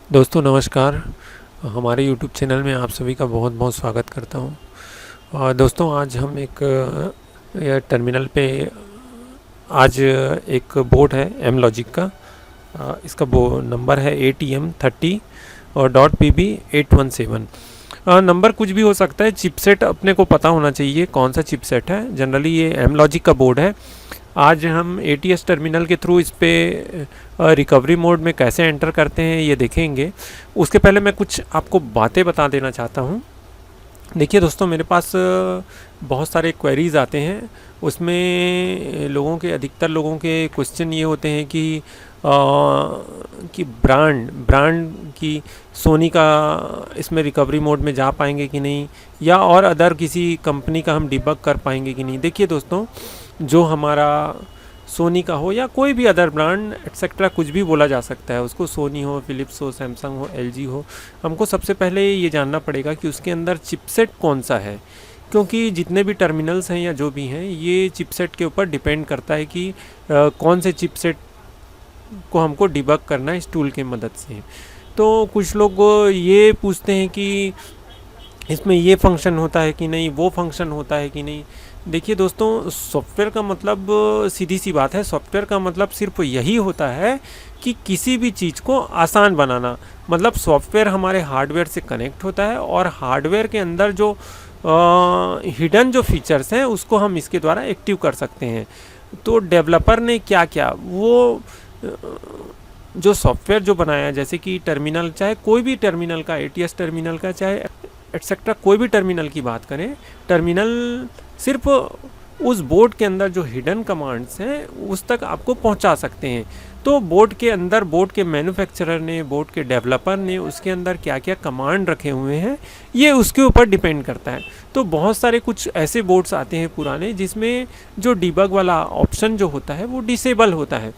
दोस्तों नमस्कार। हमारे YouTube चैनल में आप सभी का बहुत बहुत स्वागत करता हूं। और दोस्तों आज हम एक टर्मिनल पे आज एक बोर्ड है एम लॉजिक का। इसका नंबर है ATM30 और .PB817। नंबर कुछ भी हो सकता है, चिपसेट अपने को पता होना चाहिए कौन सा चिपसेट है। जनरली ये एम लॉजिक का बोर्ड है। आज हम ATS टर्मिनल के थ्रू इस पे रिकवरी मोड में कैसे एंटर करते हैं ये देखेंगे। उसके पहले मैं कुछ आपको बातें बता देना चाहता हूँ। देखिए दोस्तों, मेरे पास बहुत सारे क्वेरीज़ आते हैं। उसमें अधिकतर लोगों के क्वेश्चन ये होते हैं कि ब्रांड की सोनी का इसमें रिकवरी मोड में जा पाएंगे कि नहीं, या और अदर किसी कंपनी का हम डिबग कर पाएंगे कि नहीं। देखिए दोस्तों, जो हमारा सोनी का हो या कोई भी अदर ब्रांड एक्सेट्रा कुछ भी बोला जा सकता है, उसको सोनी हो, फिलिप्स हो, सैमसंग हो, LG हो, हमको सबसे पहले ये जानना पड़ेगा कि उसके अंदर चिपसेट कौन सा है। क्योंकि जितने भी टर्मिनल्स हैं या जो भी हैं, ये चिपसेट के ऊपर डिपेंड करता है कि कौन से चिपसेट को हमको डिबग करना है इस टूल की मदद से। तो कुछ लोग ये पूछते हैं कि इसमें ये फंक्शन होता है कि नहीं, वो फंक्शन होता है कि नहीं। देखिए दोस्तों, सॉफ्टवेयर का मतलब सीधी सी बात है, सॉफ्टवेयर का मतलब सिर्फ यही होता है कि किसी भी चीज़ को आसान बनाना। मतलब सॉफ्टवेयर हमारे हार्डवेयर से कनेक्ट होता है और हार्डवेयर के अंदर जो हिडन जो फीचर्स हैं उसको हम इसके द्वारा एक्टिव कर सकते हैं। तो डेवलपर ने क्या क्या वो जो सॉफ्टवेयर जो बनाया, जैसे कि टर्मिनल, चाहे कोई भी टर्मिनल का, ATS टर्मिनल का, चाहे एक्सेट्रा कोई भी टर्मिनल की बात करें, टर्मिनल सिर्फ उस बोर्ड के अंदर जो हिडन कमांड्स हैं उस तक आपको पहुंचा सकते हैं। तो बोर्ड के अंदर बोर्ड के मैन्युफैक्चरर ने, बोर्ड के डेवलपर ने उसके अंदर क्या क्या कमांड रखे हुए हैं ये उसके ऊपर डिपेंड करता है। तो बहुत सारे कुछ ऐसे बोर्ड्स आते हैं पुराने जिसमें जो डिबग वाला ऑप्शन जो होता है वो डिसेबल होता है।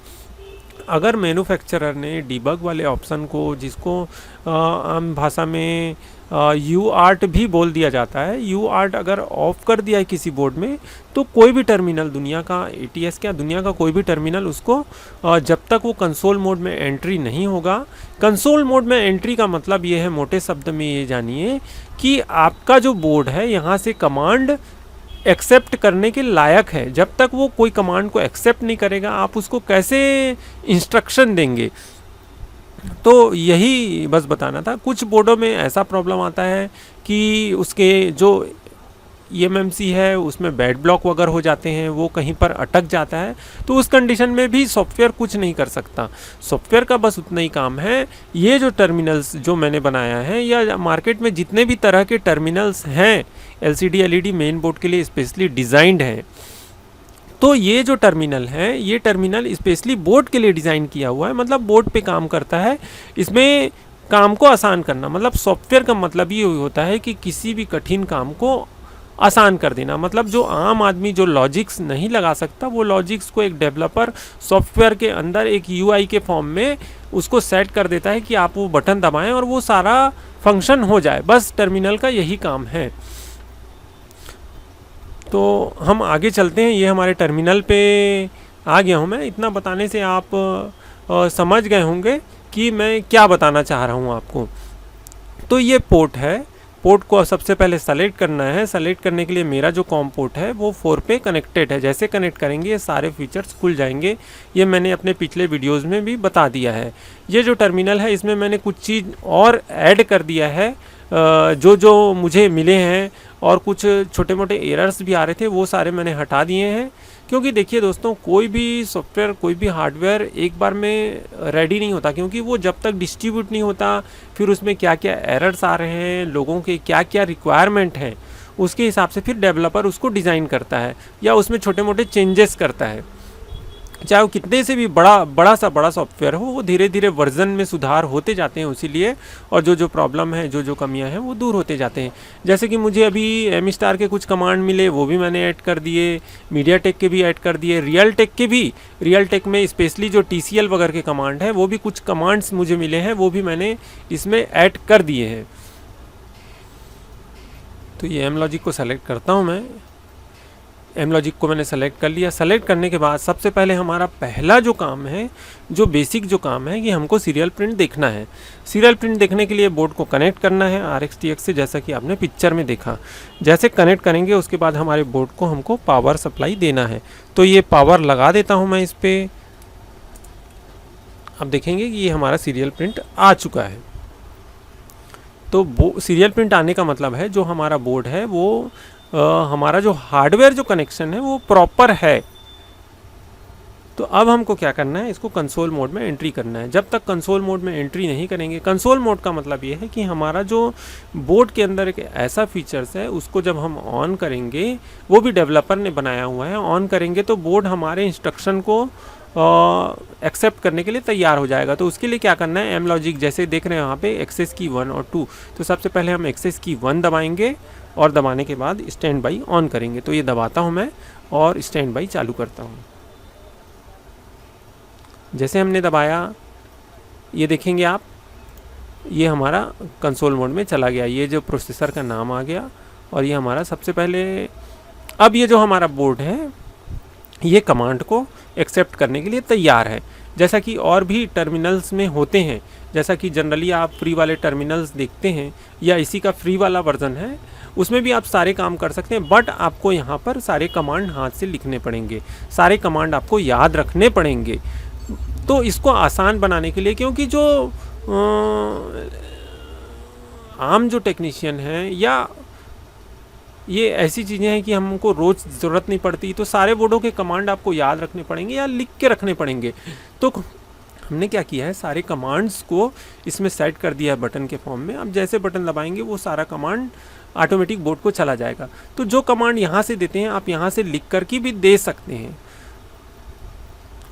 अगर मैन्युफैक्चरर ने डिबग वाले ऑप्शन को, जिसको आम भाषा में UART भी बोल दिया जाता है, UART अगर ऑफ कर दिया है किसी बोर्ड में, तो कोई भी टर्मिनल, दुनिया का ATS क्या, दुनिया का कोई भी टर्मिनल उसको जब तक वो कंसोल मोड में एंट्री नहीं होगा। कंसोल मोड में एंट्री का मतलब ये है, मोटे शब्द में ये जानिए कि आपका जो बोर्ड है यहाँ से कमांड एक्सेप्ट करने के लायक है। जब तक वो कोई कमांड को एक्सेप्ट नहीं करेगा, आप उसको कैसे इंस्ट्रक्शन देंगे। तो यही बस बताना था। कुछ बोर्डों में ऐसा प्रॉब्लम आता है कि उसके जो eMMC है उसमें बैड ब्लॉक वगैरह हो जाते हैं, वो कहीं पर अटक जाता है। तो उस कंडीशन में भी सॉफ्टवेयर कुछ नहीं कर सकता। सॉफ्टवेयर का बस उतना ही काम है। ये जो टर्मिनल्स जो मैंने बनाया है, या मार्केट में जितने भी तरह के टर्मिनल्स हैं LCD LED मेन बोर्ड के लिए स्पेशली डिज़ाइंड है, तो ये जो टर्मिनल है, ये टर्मिनल स्पेशली बोर्ड के लिए डिज़ाइन किया हुआ है। मतलब बोर्ड पे काम करता है, इसमें काम को आसान करना। मतलब सॉफ्टवेयर का मतलब ये होता है कि किसी भी कठिन काम को आसान कर देना। मतलब जो आम आदमी जो लॉजिक्स नहीं लगा सकता, वो लॉजिक्स को एक डेवलपर सॉफ्टवेयर के अंदर एक UI के फॉर्म में उसको सेट कर देता है कि आप वो बटन दबाएं और वो सारा फंक्शन हो जाए। बस टर्मिनल का यही काम है। तो हम आगे चलते हैं। ये हमारे टर्मिनल पे आ गया हूँ मैं। इतना बताने से आप समझ गए होंगे कि मैं क्या बताना चाह रहा हूँ आपको। तो ये पोर्ट है। पोर्ट को सबसे पहले सेलेक्ट करना है। सेलेक्ट करने के लिए मेरा जो कॉम पोर्ट है वो 4 पे कनेक्टेड है। जैसे कनेक्ट करेंगे ये सारे फीचर्स खुल जाएंगे। ये मैंने अपने पिछले वीडियोस में भी बता दिया है। ये जो टर्मिनल है इसमें मैंने कुछ चीज़ और ऐड कर दिया है जो मुझे मिले हैं, और कुछ छोटे मोटे एरर्स भी आ रहे थे, वो सारे मैंने हटा दिए हैं। क्योंकि देखिए दोस्तों, कोई भी सॉफ्टवेयर, कोई भी हार्डवेयर एक बार में रेडी नहीं होता, क्योंकि वो जब तक डिस्ट्रीब्यूट नहीं होता, फिर उसमें क्या क्या एरर्स आ रहे हैं, लोगों के क्या क्या रिक्वायरमेंट हैं, उसके हिसाब से फिर डेवलपर उसको डिज़ाइन करता है या उसमें छोटे मोटे चेंजेस करता है। चाहे वो कितने से भी बड़ा सॉफ्टवेयर हो, वो धीरे धीरे वर्जन में सुधार होते जाते हैं उसीलिए, और जो प्रॉब्लम है, जो कमियां हैं, वो दूर होते जाते हैं। जैसे कि मुझे अभी MStar के कुछ कमांड मिले, वो भी मैंने ऐड कर दिए। मीडियाटेक के भी ऐड कर दिए। रियलटेक के भी, रियलटेक में स्पेशली जो TCL वगैरह के कमांड है, वो भी कुछ कमांड्स मुझे मिले हैं, वो भी मैंने इसमें ऐड कर दिए हैं। तो ये एम लॉजिक को सेलेक्ट करता हूँ मैं। एम लॉजिक को मैंने सेलेक्ट कर लिया। सेलेक्ट करने के बाद सबसे पहले हमारा पहला जो काम है, जो बेसिक जो काम है, कि हमको सीरियल प्रिंट देखना है। सीरियल प्रिंट देखने के लिए बोर्ड को कनेक्ट करना है RxTx से, जैसा कि आपने पिक्चर में देखा। जैसे कनेक्ट करेंगे उसके बाद हमारे बोर्ड को हमको पावर सप्लाई देना है। तो ये पावर लगा देता हूँ मैं इस पर। अब देखेंगे कि ये हमारा सीरियल प्रिंट आ चुका है। तो सीरियल प्रिंट आने का मतलब है जो हमारा बोर्ड है वो हमारा जो हार्डवेयर जो कनेक्शन है वो प्रॉपर है। तो अब हमको क्या करना है, इसको कंसोल मोड में एंट्री करना है। जब तक कंसोल मोड में एंट्री नहीं करेंगे, कंसोल मोड का मतलब ये है कि हमारा जो बोर्ड के अंदर एक ऐसा फीचर्स है उसको जब हम ऑन करेंगे, वो भी डेवलपर ने बनाया हुआ है, ऑन करेंगे तो बोर्ड हमारे इंस्ट्रक्शन को एक्सेप्ट करने के लिए तैयार हो जाएगा। तो उसके लिए क्या करना है, एम लॉजिक जैसे देख रहे हैं यहाँ पे एक्सेस की 1 और 2। तो सबसे पहले हम एक्सेस की 1 दबाएंगे और दबाने के बाद स्टैंड बाई ऑन करेंगे। तो ये दबाता हूँ मैं और स्टैंड बाई चालू करता हूँ। जैसे हमने दबाया, ये देखेंगे आप, ये हमारा कंसोल मोड में चला गया। ये जो प्रोसेसर का नाम आ गया और ये हमारा सबसे पहले, अब ये जो हमारा बोर्ड है ये कमांड को एक्सेप्ट करने के लिए तैयार है। जैसा कि और भी टर्मिनल्स में होते हैं, जैसा कि जनरली आप फ्री वाले टर्मिनल्स देखते हैं या इसी का फ्री वाला वर्जन है, उसमें भी आप सारे काम कर सकते हैं। बट आपको यहाँ पर सारे कमांड हाथ से लिखने पड़ेंगे, सारे कमांड आपको याद रखने पड़ेंगे। तो इसको आसान बनाने के लिए, क्योंकि जो आम जो टेक्नीशियन हैं या ये ऐसी चीज़ें हैं कि हमको रोज़ ज़रूरत नहीं पड़ती, तो सारे बोर्डों के कमांड आपको याद रखने पड़ेंगे या लिख के रखने पड़ेंगे। तो हमने क्या किया है, सारे कमांड्स को इसमें सेट कर दिया है बटन के फॉर्म में। अब जैसे बटन दबाएंगे वो सारा कमांड ऑटोमेटिक बोर्ड को चला जाएगा। तो जो कमांड यहाँ से देते हैं आप यहाँ से लिख कर के भी दे सकते हैं।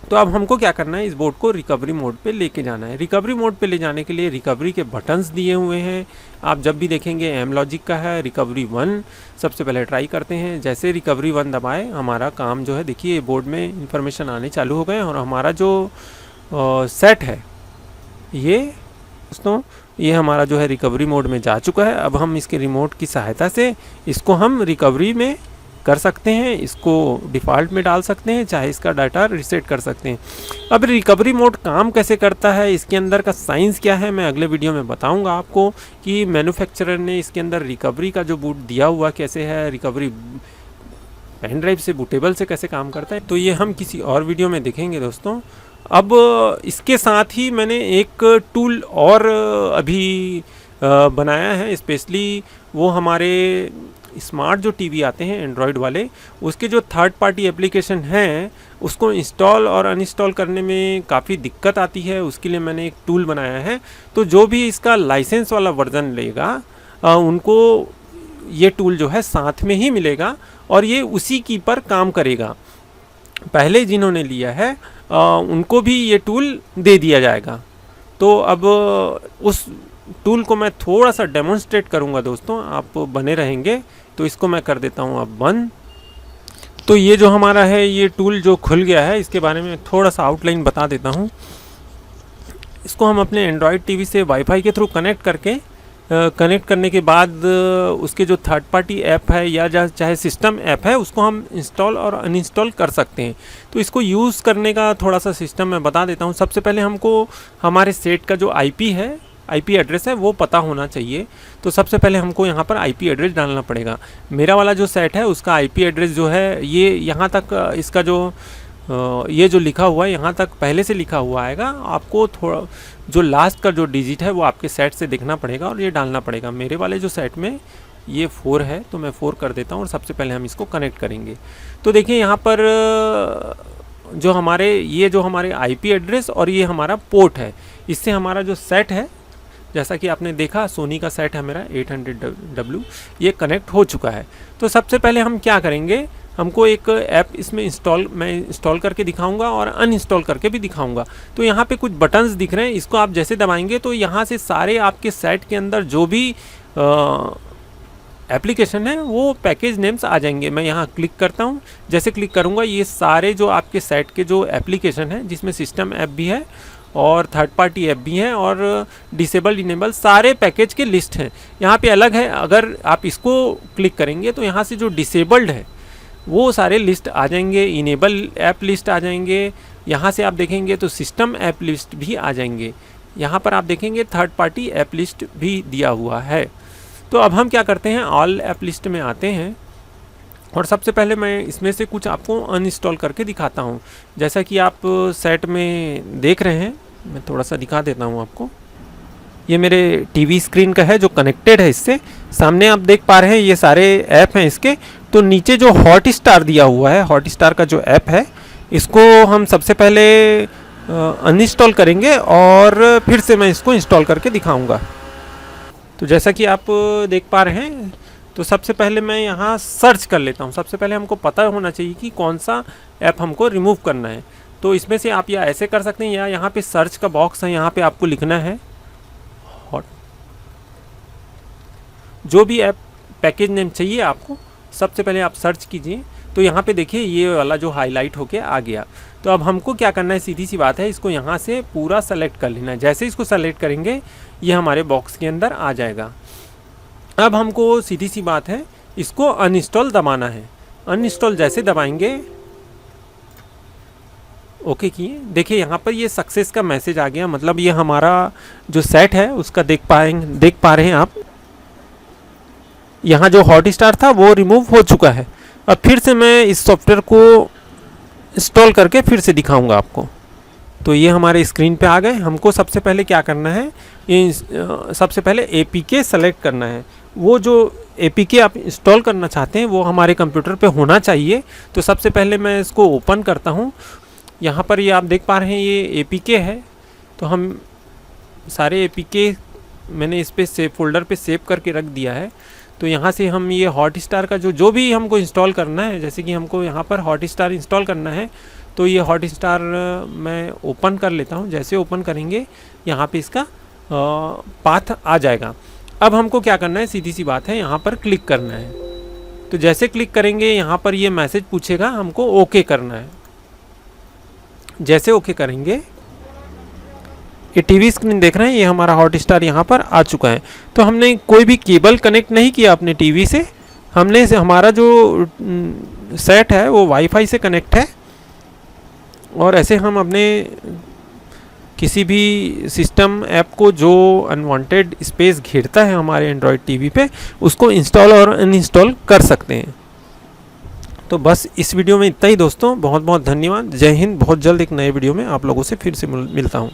तो अब हमको क्या करना है, इस बोर्ड को रिकवरी मोड पे लेके जाना है। रिकवरी मोड पे ले जाने के लिए रिकवरी के बटन्स दिए हुए हैं। आप जब भी देखेंगे एम लॉजिक का है रिकवरी 1, सबसे पहले ट्राई करते हैं। जैसे रिकवरी 1 दबाए, हमारा काम जो है, देखिए बोर्ड में इंफॉर्मेशन आने चालू हो गए और हमारा जो सेट है ये दोस्तों, ये हमारा जो है रिकवरी मोड में जा चुका है। अब हम इसके रिमोट की सहायता से इसको हम रिकवरी में कर सकते हैं, इसको डिफ़ॉल्ट में डाल सकते हैं, चाहे इसका डाटा रिसेट कर सकते हैं। अब रिकवरी मोड काम कैसे करता है, इसके अंदर का साइंस क्या है, मैं अगले वीडियो में बताऊंगा आपको कि मैन्युफैक्चरर ने इसके अंदर रिकवरी का जो बूट दिया हुआ कैसे है, रिकवरी पेन ड्राइव से बूटेबल से कैसे काम करता है। तो ये हम किसी और वीडियो में देखेंगे दोस्तों। अब इसके साथ ही मैंने एक टूल और अभी बनाया है, स्पेशली वो हमारे स्मार्ट जो टीवी आते हैं एंड्रॉयड वाले, उसके जो थर्ड पार्टी एप्लीकेशन हैं उसको इंस्टॉल और अनइंस्टॉल करने में काफ़ी दिक्कत आती है। उसके लिए मैंने एक टूल बनाया है। तो जो भी इसका लाइसेंस वाला वर्जन लेगा उनको ये टूल जो है साथ में ही मिलेगा और ये उसी की पर काम करेगा। पहले जिन्होंने लिया है उनको भी ये टूल दे दिया जाएगा। तो अब उस टूल को मैं थोड़ा सा डेमोन्स्ट्रेट करूंगा दोस्तों, आप बने रहेंगे। तो इसको मैं कर देता हूं अब बंद। तो ये जो हमारा है ये टूल जो खुल गया है, इसके बारे में थोड़ा सा आउटलाइन बता देता हूं। इसको हम अपने एंड्रॉयड टीवी से वाईफाई के थ्रू कनेक्ट करके कनेक्ट करने के बाद उसके जो थर्ड पार्टी ऐप है या चाहे सिस्टम ऐप है उसको हम इंस्टॉल और अनइंस्टॉल कर सकते हैं। तो इसको यूज़ करने का थोड़ा सा सिस्टम मैं बता देता हूँ। सबसे पहले हमको हमारे सेट का जो आईपी है, आईपी एड्रेस है, वो पता होना चाहिए। तो सबसे पहले हमको यहाँ पर आईपी एड्रेस डालना पड़ेगा। मेरा वाला जो सेट है उसका आईपी एड्रेस जो है ये यहाँ तक, इसका जो ये जो लिखा हुआ है यहाँ तक पहले से लिखा हुआ आएगा। आपको थोड़ा जो लास्ट का जो डिजिट है वो आपके सेट से देखना पड़ेगा और ये डालना पड़ेगा। मेरे वाले जो सेट में ये 4 है तो मैं 4 कर देता हूँ और सबसे पहले हम इसको कनेक्ट करेंगे। तो देखिए यहाँ पर जो हमारे आईपी एड्रेस और ये हमारा पोर्ट है, इससे हमारा जो सेट है, जैसा कि आपने देखा सोनी का सेट है मेरा 800W, ये कनेक्ट हो चुका है। तो सबसे पहले हम क्या करेंगे, हमको एक ऐप इसमें मैं इंस्टॉल करके दिखाऊंगा और अनइंस्टॉल करके भी दिखाऊंगा। तो यहाँ पे कुछ बटन्स दिख रहे हैं, इसको आप जैसे दबाएंगे तो यहाँ से सारे आपके सेट के अंदर जो भी एप्लीकेशन है वो पैकेज नेम्स आ जाएंगे। मैं यहाँ क्लिक करता हूँ, जैसे क्लिक करूँगा ये सारे जो आपके सेट के जो एप्लीकेशन है, जिसमें सिस्टम ऐप भी है और थर्ड पार्टी ऐप भी हैं और डिसेबल इनेबल सारे पैकेज के लिस्ट हैं। यहाँ पे अलग है, अगर आप इसको क्लिक करेंगे तो यहाँ से जो डिसेबल्ड है वो सारे लिस्ट आ जाएंगे, इनेबल ऐप लिस्ट आ जाएंगे। यहाँ से आप देखेंगे तो सिस्टम ऐप लिस्ट भी आ जाएंगे। यहाँ पर आप देखेंगे थर्ड पार्टी ऐप लिस्ट भी दिया हुआ है। तो अब हम क्या करते हैं, ऑल ऐप लिस्ट में आते हैं और सबसे पहले मैं इसमें से कुछ आपको अनइंस्टॉल करके दिखाता हूँ। जैसा कि आप सेट में देख रहे हैं, मैं थोड़ा सा दिखा देता हूँ आपको। ये मेरे टीवी स्क्रीन का है जो कनेक्टेड है इससे। सामने आप देख पा रहे हैं ये सारे ऐप हैं इसके। तो नीचे जो हॉटस्टार दिया हुआ है, हॉटस्टार का जो ऐप है, इसको हम सबसे पहले अनइंस्टॉल करेंगे और फिर से मैं इसको इंस्टॉल करके दिखाऊंगा। तो जैसा कि आप देख पा रहे हैं, तो सबसे पहले मैं यहाँ सर्च कर लेता हूँ। सबसे पहले हमको पता होना चाहिए कि कौन सा ऐप हमको रिमूव करना है। तो इसमें से आप या ऐसे कर सकते हैं या यहाँ पे सर्च का बॉक्स है, यहाँ पे आपको लिखना है हॉट, जो भी ऐप पैकेज नेम चाहिए आपको, सबसे पहले आप सर्च कीजिए। तो यहाँ पे देखिए ये वाला जो हाईलाइट होके आ गया। तो अब हमको क्या करना है, सीधी सी बात है, इसको यहाँ से पूरा सेलेक्ट कर लेना है। जैसे इसको सेलेक्ट करेंगे ये हमारे बॉक्स के अंदर आ जाएगा। अब हमको सीधी सी बात है, इसको अनइंस्टॉल दबाना है। अनइंस्टॉल जैसे दबाएंगे, ओके किए, देखिए यहाँ पर ये सक्सेस का मैसेज आ गया। मतलब ये हमारा जो सेट है उसका देख पा रहे हैं आप, यहाँ जो हॉटस्टार था वो रिमूव हो चुका है। अब फिर से मैं इस सॉफ्टवेयर को इंस्टॉल करके फिर से दिखाऊंगा आपको। तो ये हमारे स्क्रीन पे आ गए। हमको सबसे पहले क्या करना है, ये सबसे पहले APK सेलेक्ट करना है। वो जो APK आप इंस्टॉल करना चाहते हैं वो हमारे कंप्यूटर पे होना चाहिए। तो सबसे पहले मैं इसको ओपन करता हूँ। यहाँ पर ये आप देख पा रहे हैं ये APK है। तो हम सारे APK मैंने इस पे सेव फोल्डर पे सेव करके रख दिया है। तो यहाँ से हम ये हॉटस्टार का जो भी हमको इंस्टॉल करना है, जैसे कि हमको यहाँ पर हॉटस्टार इंस्टॉल करना है, तो ये हॉटस्टार मैं ओपन कर लेता हूँ। जैसे ओपन करेंगे यहाँ पे इसका पाथ आ जाएगा। अब हमको क्या करना है, सीधी सी बात है, यहाँ पर क्लिक करना है। तो जैसे क्लिक करेंगे यहाँ पर ये मैसेज पूछेगा, हमको ओके करना है। जैसे ओके करेंगे, ये टीवी स्क्रीन देख रहे हैं, ये हमारा हॉटस्टार यहाँ पर आ चुका है। तो हमने कोई भी केबल कनेक्ट नहीं किया अपने टीवी से, हमने हमारा जो सेट है वो वाईफाई से कनेक्ट है। और ऐसे हम अपने किसी भी सिस्टम ऐप को जो अनवांटेड स्पेस घेरता है हमारे एंड्रॉयड टीवी पे, उसको इंस्टॉल और अनइंस्टॉल कर सकते हैं। तो बस इस वीडियो में इतना ही दोस्तों, बहुत बहुत धन्यवाद। जय हिंद। बहुत जल्द एक नए वीडियो में आप लोगों से फिर से मिलता हूँ।